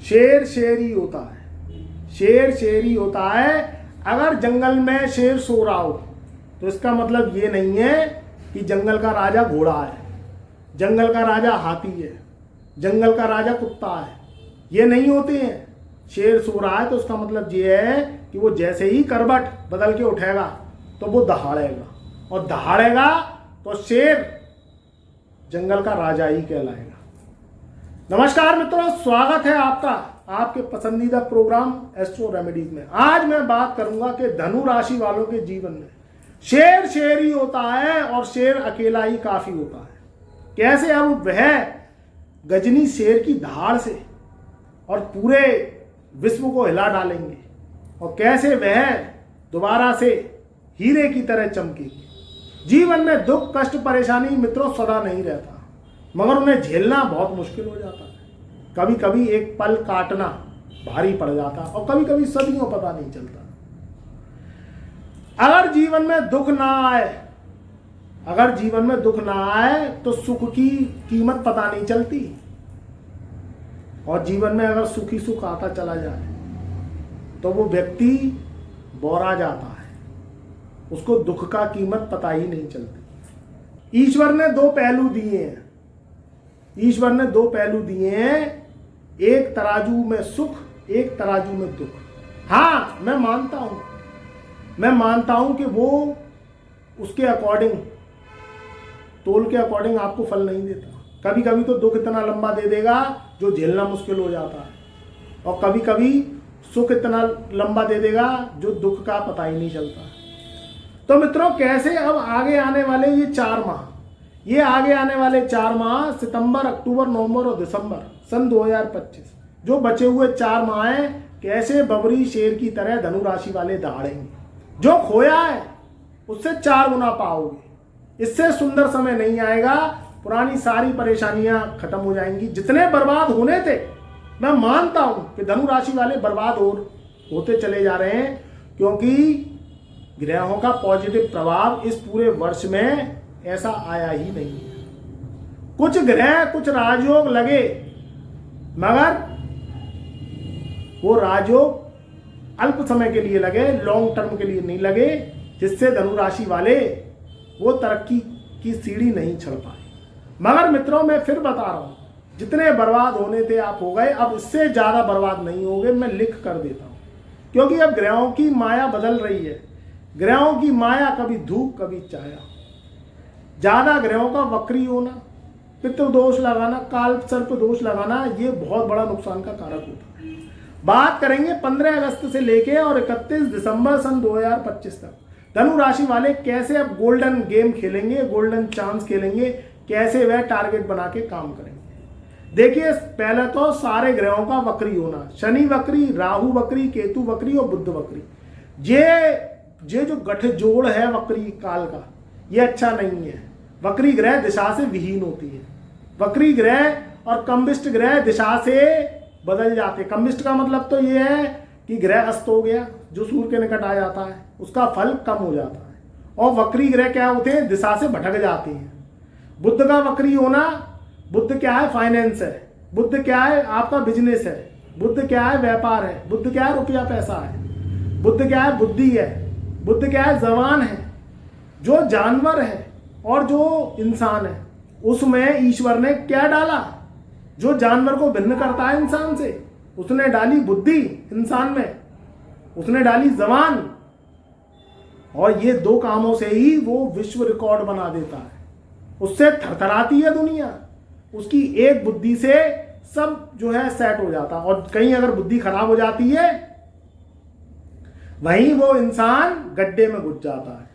शेर शेर ही होता है, शेर शेर ही होता है। अगर जंगल में शेर सो रहा हो तो इसका मतलब ये नहीं है कि जंगल का राजा घोड़ा है, जंगल का राजा हाथी है, जंगल का राजा कुत्ता है, ये नहीं होते हैं। शेर सो रहा है तो उसका मतलब ये है कि वो जैसे ही करवट बदल के उठेगा तो वो दहाड़ेगा, और दहाड़ेगा तो शेर जंगल का राजा ही कहलाएगा। नमस्कार मित्रों, स्वागत है आपका आपके पसंदीदा प्रोग्राम एस्ट्रो रेमेडीज में। आज मैं बात करूंगा कि धनु राशि वालों के जीवन में शेर शेर ही होता है और शेर अकेला ही काफी होता है। कैसे अब वह गजनी शेर की धाड़ से और पूरे विश्व को हिला डालेंगे, और कैसे वह दोबारा से हीरे की तरह चमकेगी। जीवन में दुख कष्ट परेशानी मित्रों सदा नहीं रहता, मगर उन्हें झेलना बहुत मुश्किल हो जाता है। कभी कभी एक पल काटना भारी पड़ जाता है और कभी कभी सदियों पता नहीं चलता। अगर जीवन में दुख ना आए, अगर जीवन में दुख ना आए तो सुख की कीमत पता नहीं चलती, और जीवन में अगर सुख ही सुख आता चला जाए तो वो व्यक्ति बौरा जाता है, उसको दुख का कीमत पता ही नहीं चलती। ईश्वर ने दो पहलू दिए हैं, ईश्वर ने दो पहलू दिए हैं, एक तराजू में सुख, एक तराजू में दुख। हाँ, मैं मानता हूं कि वो उसके अकॉर्डिंग, तोल के अकॉर्डिंग आपको फल नहीं देता। कभी कभी तो दुख इतना लंबा दे देगा जो झेलना मुश्किल हो जाता है, और कभी कभी सुख इतना लंबा दे देगा जो दुख का पता ही नहीं चलता। तो मित्रों, कैसे अब आगे आने वाले ये 4 माह, ये आगे आने वाले 4 माह सितंबर, अक्टूबर, नवंबर और दिसंबर सन 2025, जो बचे हुए 4 माह हैं, कैसे बबरी शेर की तरह धनु राशि वाले दहाड़ेंगे। जो खोया है उससे 4 गुना पाओगे। इससे सुंदर समय नहीं आएगा, पुरानी सारी परेशानियां खत्म हो जाएंगी। जितने बर्बाद होने थे, मैं मानता हूं कि धनु राशि वाले बर्बाद होते चले जा रहे हैं, क्योंकि ग्रहों का पॉजिटिव प्रभाव इस पूरे वर्ष में ऐसा आया ही नहीं है। कुछ ग्रह, कुछ राजयोग लगे, मगर वो राजयोग अल्प समय के लिए लगे, लॉन्ग टर्म के लिए नहीं लगे, जिससे धनु राशि वाले वो तरक्की की सीढ़ी नहीं चढ़ पाए। मगर मित्रों, मैं फिर बता रहा हूं, जितने बर्बाद होने थे आप हो गए, अब इससे ज्यादा बर्बाद नहीं होंगे। मैं लिख कर देता हूं, क्योंकि अब ग्रहों की माया बदल रही है। ग्रहों की माया कभी धूप कभी छाया। ज्यादा ग्रहों का वक्री होना, पितृ दोष लगाना, काल सर्प दोष लगाना, ये बहुत बड़ा नुकसान का कारक होता है। बात करेंगे 15 अगस्त से लेके और 31 दिसंबर सन 2025 तक धनु राशि वाले कैसे अब गोल्डन गेम खेलेंगे, गोल्डन चांस खेलेंगे, कैसे वह टारगेट बना के काम करेंगे। देखिए, पहले तो सारे ग्रहों का वक्री होना, शनि वक्री, राहु वक्री, केतु वक्री और बुध वक्री। ये जो गठजोड़ है वक्री काल का, ये अच्छा नहीं है। वक्री ग्रह दिशा से विहीन होती है। वक्री ग्रह और कम्बिष्ट ग्रह दिशा से बदल जाते। कम्बिष्ट का मतलब तो ये है कि ग्रह अस्त हो गया, जो सूर्य के निकट आ जाता है, उसका फल कम हो जाता है। और वक्री ग्रह क्या होते हैं, दिशा से भटक जाते हैं। बुध का वक्री होना, बुध क्या है, फाइनेंस है। बुध क्या है, आपका बिजनेस है। बुध क्या है, व्यापार है। बुध क्या है, रुपया पैसा है। बुध क्या है, बुद्धि है। बुध क्या है, जवान है। जो जानवर है और जो इंसान है, उसमें ईश्वर ने क्या डाला, जो जानवर को भिन्न करता है इंसान से, उसने डाली बुद्धि इंसान में, उसने डाली जवान। और ये 2 कामों से ही वो विश्व रिकॉर्ड बना देता है। उससे थरथराती है दुनिया, उसकी एक बुद्धि से सब जो है सेट हो जाता है। और कहीं अगर बुद्धि खराब हो जाती है, वहीं वो इंसान गड्ढे में घुस जाता है।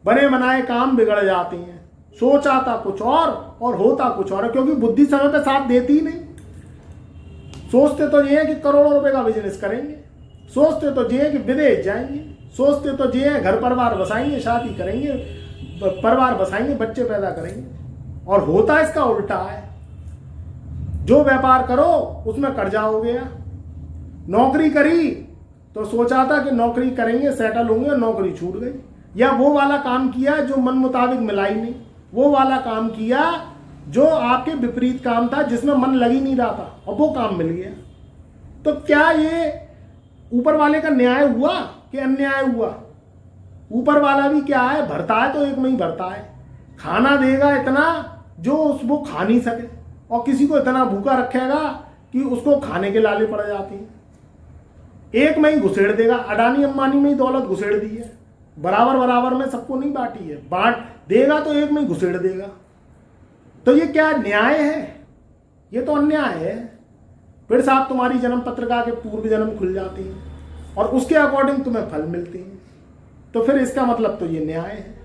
बने बनाए काम बिगड़ जाते हैं। सोचा था कुछ और होता कुछ और, क्योंकि बुद्धि समय पे साथ देती ही नहीं। सोचते तो ये है कि करोड़ों रुपए का बिजनेस करेंगे, सोचते तो ये है कि विदेश जाएंगे, सोचते तो ये है घर परिवार बसाएंगे, शादी करेंगे, परिवार बसाएंगे, बच्चे पैदा करेंगे, और होता इसका उल्टा है। जो व्यापार करो उसमें कर्जा हो गया। नौकरी करी तो सोचा था कि नौकरी करेंगे, सेटल होंगे, नौकरी छूट गई। या वो वाला काम किया जो मन मुताबिक मिला ही नहीं, वो वाला काम किया जो आपके विपरीत काम था, जिसमें मन लग ही नहीं रहा था, और वो काम मिल गया। तो क्या ये ऊपर वाले का न्याय हुआ कि अन्याय हुआ? ऊपर वाला भी क्या है, भरता है तो एक में ही भरता है, खाना देगा इतना जो वो खा नहीं सके, और किसी को इतना भूखा रखेगा कि उसको खाने के लाले पड़ जाते हैं। एक में ही घुसेड़ देगा। अडानी अंबानी में ही दौलत घुसेड़ दी है, बराबर बराबर में सबको नहीं बांटी है, बांट देगा तो एक में ही घुसेड़ देगा। तो ये क्या न्याय है? ये तो अन्याय है। फिर साहब तुम्हारी जन्म पत्रिका के पूर्व जन्म खुल जाती हैं और उसके अकॉर्डिंग तुम्हें फल मिलते हैं, तो फिर इसका मतलब तो ये न्याय है।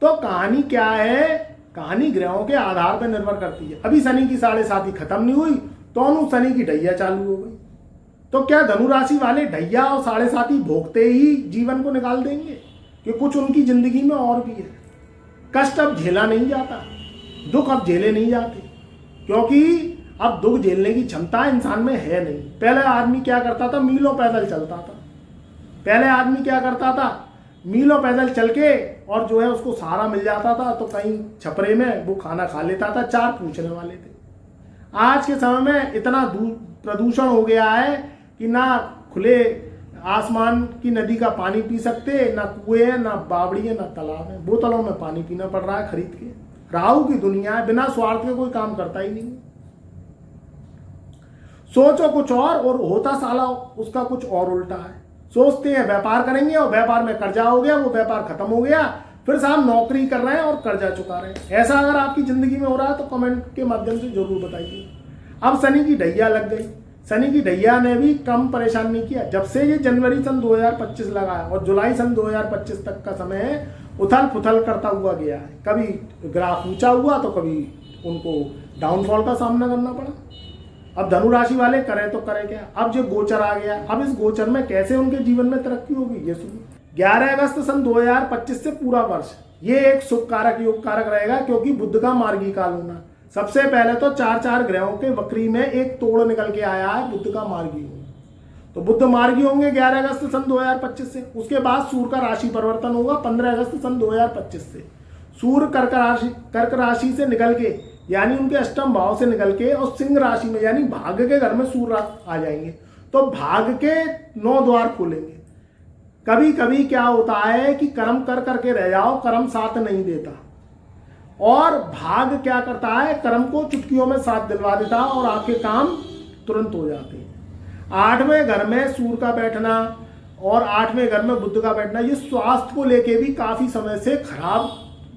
तो कहानी क्या है? कहानी ग्रहों के आधार पर निर्भर करती है। अभी शनि की 7.5 खत्म नहीं हुई तो अनु शनि की ढैया चालू हो गई। तो क्या धनु राशि वाले ढैया और 7.5 भोगते ही जीवन को निकाल देंगे? कि कुछ उनकी जिंदगी में और भी है। कष्ट अब झेला नहीं जाता, दुख अब झेले नहीं जाते, क्योंकि अब दुख झेलने की क्षमता इंसान में है नहीं। पहले आदमी क्या करता था? मीलों पैदल चलता था। पहले आदमी क्या करता था? मीलों पैदल चल के और जो है उसको सहारा मिल जाता था तो कहीं छपरे में वो खाना खा लेता था, 4 पूछने वाले थे। आज के समय में इतना प्रदूषण हो गया है कि ना खुले आसमान की नदी का पानी पी सकते, ना कुएं है, ना बावड़ी है, ना तालाब है, बोतलों में पानी पीना पड़ रहा है खरीद के। राहु की दुनिया है, बिना स्वार्थ के कोई काम करता ही नहीं। सोचो कुछ और होता साला उसका कुछ और उल्टा है। सोचते हैं व्यापार करेंगे और व्यापार में कर्जा हो गया, वो व्यापार खत्म हो गया, फिर साहब नौकरी कर रहे हैं और कर्जा चुका रहे हैं। ऐसा अगर आपकी जिंदगी में हो रहा है तो कमेंट के माध्यम से जरूर बताइए। अब शनि की ढैया लग गई। शनि की ढैया ने भी कम परेशान नहीं किया। जब से ये जनवरी सन 2025 लगा है और जुलाई सन 2025 तक का समय है, उथल पुथल करता हुआ गया है। कभी ग्राफ ऊंचा हुआ तो कभी उनको डाउनफॉल का सामना करना पड़ा। अब धनु राशि वाले करें तो करें क्या? अब जो गोचर आ गया, अब इस गोचर में कैसे उनके जीवन में तरक्की होगी ये सुनिए। 11 अगस्त सन 2025 से पूरा वर्ष ये एक शुभ कारक योग कारक रहेगा, क्योंकि बुध का मार्गी काल होना। सबसे पहले तो 4 ग्रहों के वक्री में एक तोड़ निकल के आया है, बुध का मार्गी होना। तो बुध मार्गी होंगे 11 अगस्त सन 2025 से। उसके बाद सूर्य का राशि परिवर्तन होगा 15 अगस्त सन 2025 से। सूर्य कर्क राशि से निकल के, यानी उनके अष्टम भाव से निकल के और सिंह राशि में, यानी भाग्य के घर में सूर्य आ जाएंगे। तो भाग्य के 9 द्वार खोलेंगे। कभी कभी क्या होता है कि कर्म कर करके रह जाओ, कर्म साथ नहीं देता, और भाग्य क्या करता है? कर्म को चुटकियों में साथ दिलवा देता है और आपके काम तुरंत हो जाते हैं। 8वें घर में सूर्य का बैठना और 8वें घर में बुध का बैठना, ये स्वास्थ्य को लेके भी काफी समय से खराब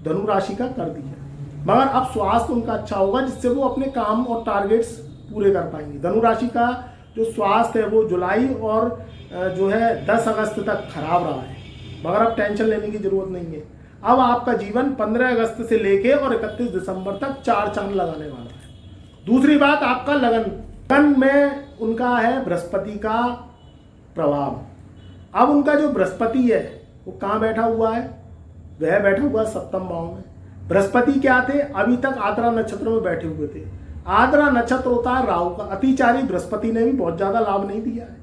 धनु राशि का कर दिया, मगर अब स्वास्थ्य उनका अच्छा होगा, जिससे वो अपने काम और टारगेट्स पूरे कर पाएंगे। धनु राशि का जो स्वास्थ्य है वो जुलाई और जो है 10 अगस्त तक खराब रहा है, मगर अब टेंशन लेने की जरूरत नहीं है। अब आपका जीवन 15 अगस्त से लेके और 31 दिसंबर तक 4 चांद लगाने वाला है। दूसरी बात, आपका लगन में उनका है बृहस्पति का प्रभाव। अब उनका जो बृहस्पति है वो कहाँ बैठा हुआ है? वह बैठा हुआ 7वें भाव में। बृहस्पति क्या थे? अभी तक आद्रा नक्षत्र में बैठे हुए थे। आद्रा नक्षत्र होता है राहु का। अतिचारी बृहस्पति ने भी बहुत ज्यादा लाभ नहीं दिया है,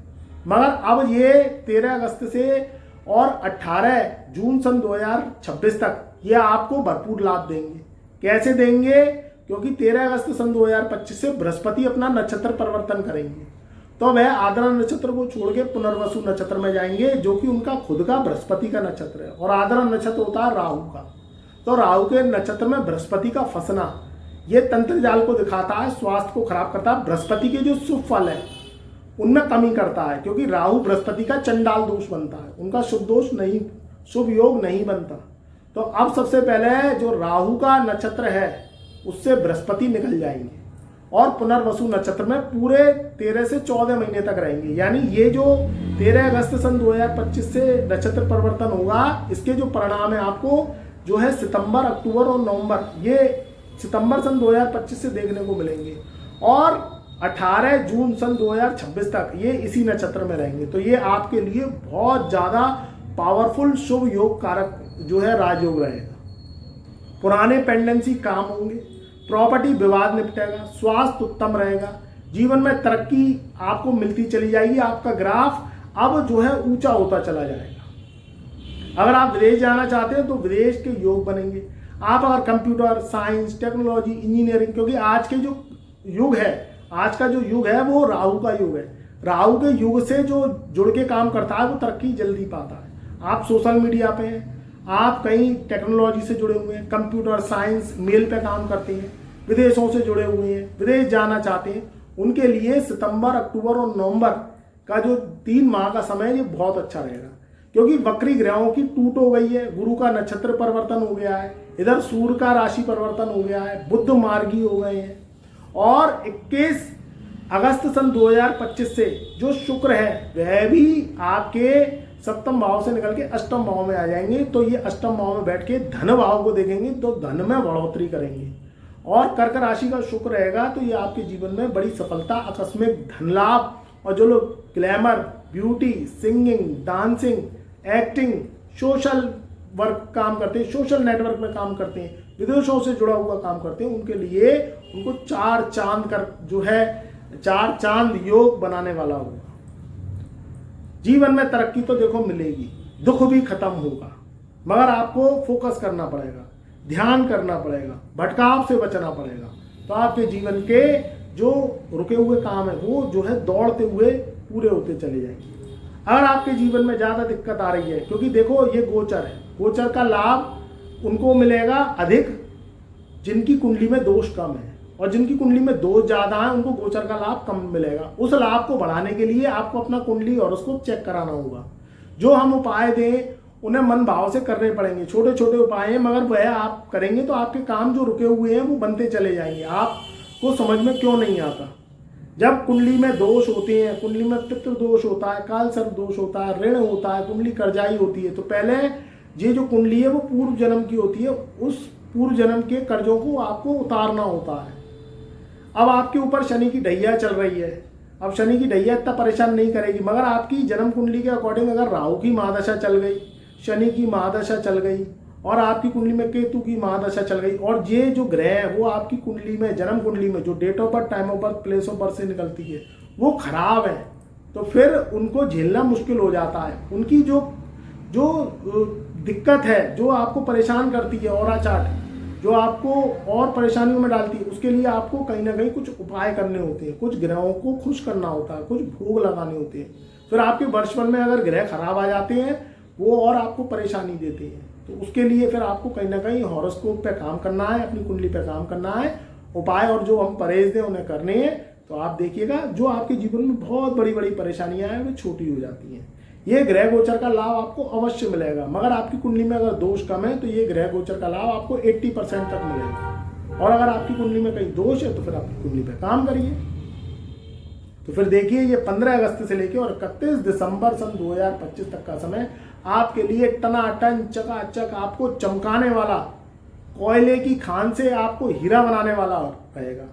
मगर अब ये 13 अगस्त से और 18 जून सन 2026 तक ये आपको भरपूर लाभ देंगे। कैसे देंगे? क्योंकि 13 अगस्त सन 2025 से बृहस्पति अपना नक्षत्र परिवर्तन करेंगे, तो वह आद्रा नक्षत्र को छोड़ के पुनर्वसु नक्षत्र में जाएंगे, जो कि उनका खुद का बृहस्पति का नक्षत्र है। और आद्रा नक्षत्र होता है राहु का। तो राहु के नक्षत्र में बृहस्पति का फंसना ये तंत्र जाल को दिखाता है, स्वास्थ्य को खराब करता है। बृहस्पति के जो शुभ फल है उनमें कमी करता है, क्योंकि राहु बृहस्पति का चंडाल दोष बनता है, उनका शुभ दोष नहीं, शुभ योग नहीं बनता। तो अब सबसे पहले जो राहु का नक्षत्र है उससे बृहस्पति निकल जाएंगे और पुनर्वसु नक्षत्र में पूरे 13 से 14 महीने तक रहेंगे। यानी ये जो 13 अगस्त सन 2025 से नक्षत्र परिवर्तन होगा, इसके जो परिणाम है आपको जो है सितंबर, अक्टूबर और नवंबर, ये सितंबर सन 2025 से देखने को मिलेंगे, और 18 जून सन 2026 तक ये इसी नक्षत्र में रहेंगे। तो ये आपके लिए बहुत ज़्यादा पावरफुल शुभ योग कारक जो है राजयोग रहेगा। पुराने पेंडेंसी काम होंगे, प्रॉपर्टी विवाद निपटेगा, स्वास्थ्य उत्तम रहेगा, जीवन में तरक्की आपको मिलती चली जाएगी। आपका ग्राफ अब जो है ऊंचा होता चला जाएगा। अगर आप विदेश जाना चाहते हैं तो विदेश के योग बनेंगे। आप अगर कंप्यूटर साइंस, टेक्नोलॉजी, इंजीनियरिंग, क्योंकि आज के जो युग है आज का जो युग है वो राहु का युग है। राहु के युग से जो जुड़ के काम करता है वो तरक्की जल्दी पाता है। आप सोशल मीडिया पे हैं, आप कहीं टेक्नोलॉजी से जुड़े हुए हैं, कंप्यूटर साइंस मेल पे काम करते हैं, विदेशों से जुड़े हुए हैं, विदेश जाना चाहते हैं, उनके लिए सितंबर, अक्टूबर और नवंबर का जो 3 माह का समय ये बहुत अच्छा रहेगा। क्योंकि वक्री ग्रहों की टूट हो गई है, गुरु का नक्षत्र परिवर्तन हो गया है, इधर सूर्य का राशि परिवर्तन हो गया है, बुध मार्गी हो गए हैं, और 21 अगस्त सन 2025 से जो शुक्र है वह भी आपके सप्तम भाव से निकल के अष्टम भाव में आ जाएंगे। तो ये अष्टम भाव में बैठ के धन भाव को देखेंगे तो धन में बढ़ोतरी करेंगे। और कर्क राशि का शुक्र रहेगा तो ये आपके जीवन में बड़ी सफलता, आकस्मिक धन लाभ, और जो लोग glamour, beauty, singing, dancing, acting, social work काम करते हैं, सोशल नेटवर्क में काम करते हैं, विदेशों से जुड़ा हुआ काम करते हैं, उनके लिए उनको 4 चांद कर जो है 4 चांद योग बनाने वाला होगा। जीवन में तरक्की तो देखो मिलेगी, दुख भी खत्म होगा, मगर आपको फोकस करना पड़ेगा, ध्यान करना पड़ेगा, भटकाव से बचना पड़ेगा। तो आपके जीवन के जो रुके हुए काम है वो जो है दौड़ते हुए पूरे होते चले जाएंगे। अगर आपके जीवन में ज़्यादा दिक्कत आ रही है, क्योंकि देखो ये गोचर है, गोचर का लाभ उनको मिलेगा अधिक जिनकी कुंडली में दोष कम है, और जिनकी कुंडली में दोष ज़्यादा है उनको गोचर का लाभ कम मिलेगा। उस लाभ को बढ़ाने के लिए आपको अपना कुंडली और उसको चेक कराना होगा। जो हम उपाय दें उन्हें मन भाव से करने पड़ेंगे, छोटे छोटे उपाय हैं, मगर वह आप करेंगे तो आपके काम जो रुके हुए हैं वो बनते चले जाएंगे। आपको समझ में क्यों नहीं आता, जब कुंडली में दोष होते हैं, कुंडली में पितृ दोष होता है, काल सर्प दोष होता है, ऋण होता है, कुंडली कर्जाई होती है, तो पहले ये जो कुंडली है वो पूर्व जन्म की होती है, उस पूर्व जन्म के कर्जों को आपको उतारना होता है। अब आपके ऊपर शनि की ढैया चल रही है, अब शनि की ढैया इतना परेशान नहीं करेगी, मगर आपकी जन्म कुंडली के अकॉर्डिंग अगर राहु की महादशा चल गई, शनि की महादशा चल गई, और आपकी कुंडली में केतु की महादशा चल गई, और ये जो ग्रह है वो आपकी कुंडली में, जन्म कुंडली में जो date of birth, time of birth, place of birth से निकलती है वो खराब है, तो फिर उनको झेलना मुश्किल हो जाता है। उनकी जो दिक्कत है, जो आपको परेशान करती है, ऑरा चार्ट जो आपको और परेशानियों में डालती है, उसके लिए आपको कहीं ना कहीं कुछ उपाय करने होते हैं, कुछ ग्रहों को खुश करना होता है, कुछ भोग लगाने होते हैं। फिर आपके वर्षफल में अगर ग्रह खराब आ जाते हैं वो और आपको परेशानी देते हैं, तो उसके लिए फिर आपको कहीं ना कहीं हॉरोस्कोप पे काम करना है, अपनी कुंडली पे काम करना है, उपाय और जो हम परहेज दें उन्हें करने हैं। तो आप देखिएगा जो आपके जीवन में बहुत बड़ी बड़ी परेशानियां हैं वो छोटी हो जाती हैं। ये ग्रह गोचर का लाभ आपको अवश्य मिलेगा, मगर आपकी कुंडली में अगर दोष कम है तो ये ग्रह गोचर का लाभ आपको 80% तक मिलेगा। और अगर आपकी कुंडली में कहीं दोष है तो फिर आपकी कुंडली पे काम करिए। तो फिर देखिए ये 15 अगस्त से लेकर और 31 दिसंबर सन 2025 तक का समय आपके लिए टनाटन चकाचक आपको चमकाने वाला, कोयले की खान से आपको हीरा बनाने वाला रहेगा।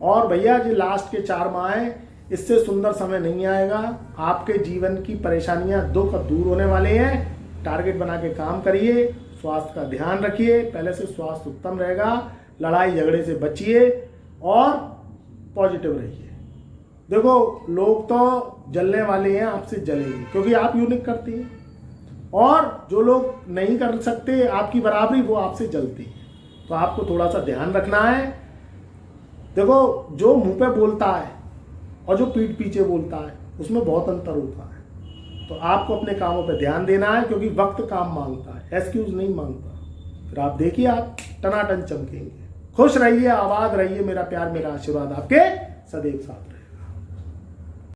और भैया जी लास्ट के 4 माह हैं, इससे सुंदर समय नहीं आएगा। आपके जीवन की परेशानियां, दुख दूर होने वाले हैं। टारगेट बना के काम करिए, स्वास्थ्य का ध्यान रखिए, पहले से स्वास्थ्य उत्तम रहेगा, लड़ाई झगड़े से बचिए और पॉजिटिव रहिए। देखो लोग तो जलने वाले हैं, आपसे जलेंगे क्योंकि आप यूनिक करती हैं, और जो लोग नहीं कर सकते आपकी बराबरी वो आपसे जलते हैं। तो आपको थोड़ा सा ध्यान रखना है। देखो जो मुंह पे बोलता है और जो पीठ पीछे बोलता है उसमें बहुत अंतर होता है। तो आपको अपने कामों पे ध्यान देना है, क्योंकि वक्त काम मांगता है, एक्सक्यूज नहीं मांगता। फिर आप देखिए आप टनाटन चमकेंगे। खुश रहिए, आबाद रहिए, मेरा प्यार मेरा आशीर्वाद आपके सदैव साथ रहे।